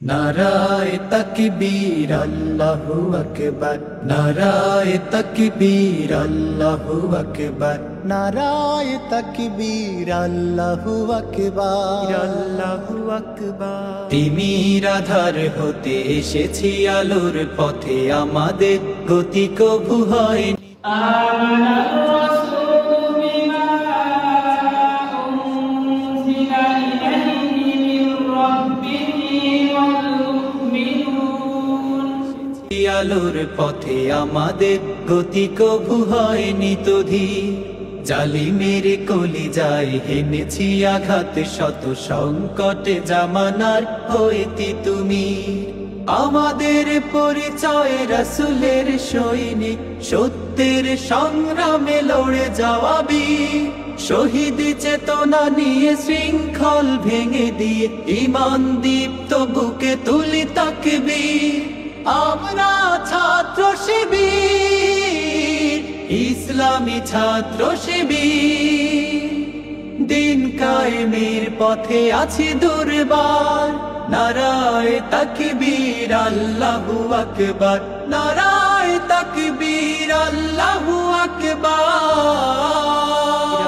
নারায়ে তাকবীর আল্লাহু আকবার, নারায়ে তাকবীর আল্লাহু আকবার, নারায়ে তাকবীর আল্লাহু আকবার, আল্লাহু আকবার। তিমির আধার হতে এসেছি আলোর পথে, আমাদের গতি কভু হয়নি। আলোর পথে আমাদের গতি কভু হয়নি তো ধীর, জালিমের কলিজায় হেনেছি আঘাত, শত সংকটে জামানার হইতি তুমি। আমাদের পরিচয় রাসূলের সৈনিক, সত্যের সংগ্রামে লড়ে যাওয়া বীর, শহীদ চেতনা নিয়ে শৃঙ্খল ভেঙে দিয়ে ঈমান দীপ্ত বুকে তুলি তাকবীর। আমরা ছাত্র শিবির, ইসলামী ছাত্র শিবির, দিন কায়েমের পথে আছি দুর্বার। নারায়ে তাকবীর আল্লাহু আকবার, নারায়ে তাকবীর আল্লাহু আকবার,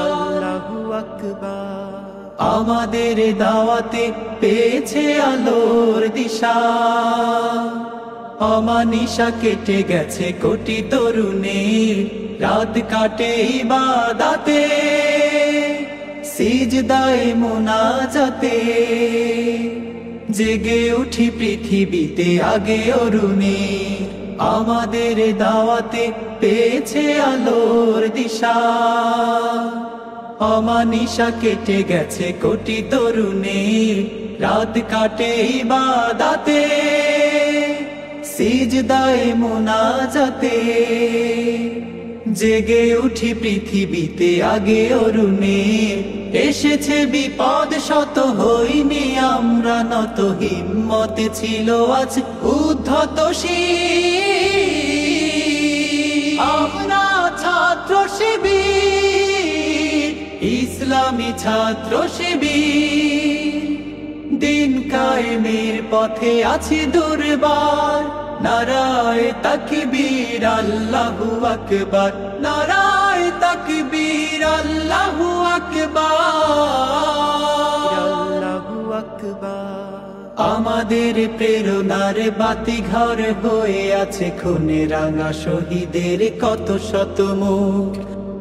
আল্লাহু আকবার। আমাদের দাওয়াতে পেয়েছে আলোর দিশা, অমানিশা কেটে গেছে কোটি তরুণীর, রাত কাটে ইবাদতে, সিজদায়ে মুনাজাতে, জেগে উঠি পৃথিবীতে আগে অরুণী। আমাদের দাওয়াতে পেয়েছে আলোর দিশা, অমানিশা কেটে গেছে কোটি তরুণীর, রাত কাটে ইবাদতে, সিজদায়ে মুনাজাতে, জেগে উঠি পৃথিবীতে আগে অরুণে। এসেছে বিপদ শত, হইনি আমরা নত, হিম্মতে ছিল আজ উদ্ধত শির। আমরা ছাত্র শিবির, ইসলামী ছাত্র শিবির, দিন কায়েমের পথে আছি দুর্বার। নারায়ে তাকবীর আল্লাহু আকবার, নারায়ে তাকবীর আল্লাহু আকবার, আল্লাহু আকবার। আমাদের প্রেরণার বাতি ঘর হয়ে আছে খুনে রাঙা শহীদের কত শত মুখ,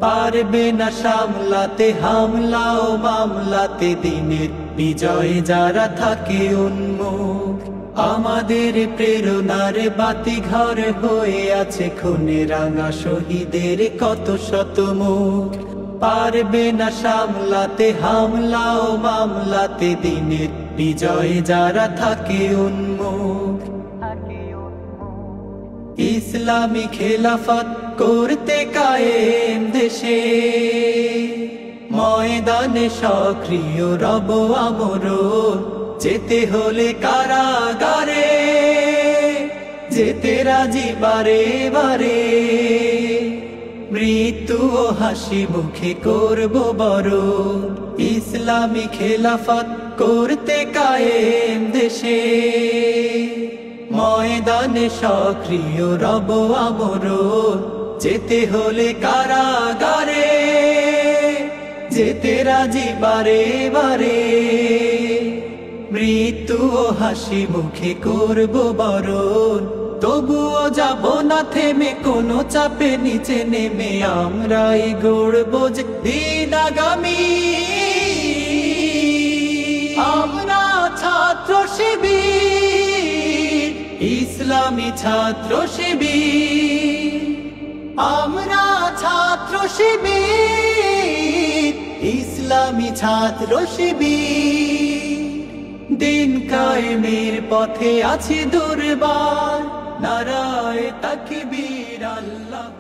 পারবে না সামলাতে হামলা ও মামলাতে, দিনের বিজয় যারা থাকে উন্মুখ। আমাদের প্রেরণার বাতি ঘর হয়ে আছে খুনে রাঙা শহীদের কত শত মুখ, পারবে না সামলাতে হামলা ও মামলাতে, দিনের বিজয় যারা থাকে উন্মুখ। ইসলামী খেলাফত করতে কায়েম দেশে, ময়দানে সক্রিয় রব আমরণ, যেতে হলে কারাগারে, যেতে রাজি বারে বারে, মৃত্যু ও হাসি মুখে করব বরণ। ইসলামী খেলাফত করতে কায়েম দেশে, ময়দানে সক্রিয় রব আমরণ, যেতে হলে কারাগারে, যেতে রাজি বারে বারে, মৃত্যু ও হাসি মুখে করব বরণ। তবুও যাব না থেমে, কোনো চাপে নিচে নেমে, আমরাই গড়ব যে দিন আগামী। আমরা ছাত্র শিবির, ইসলামী ছাত্র শিবির, আমরা ছাত্র শিবির, ইসলামী ছাত্র শিবির, দিন কায়েমের পথে আছি দুর্বার। নারায়ে তাকবীর আল্লাহু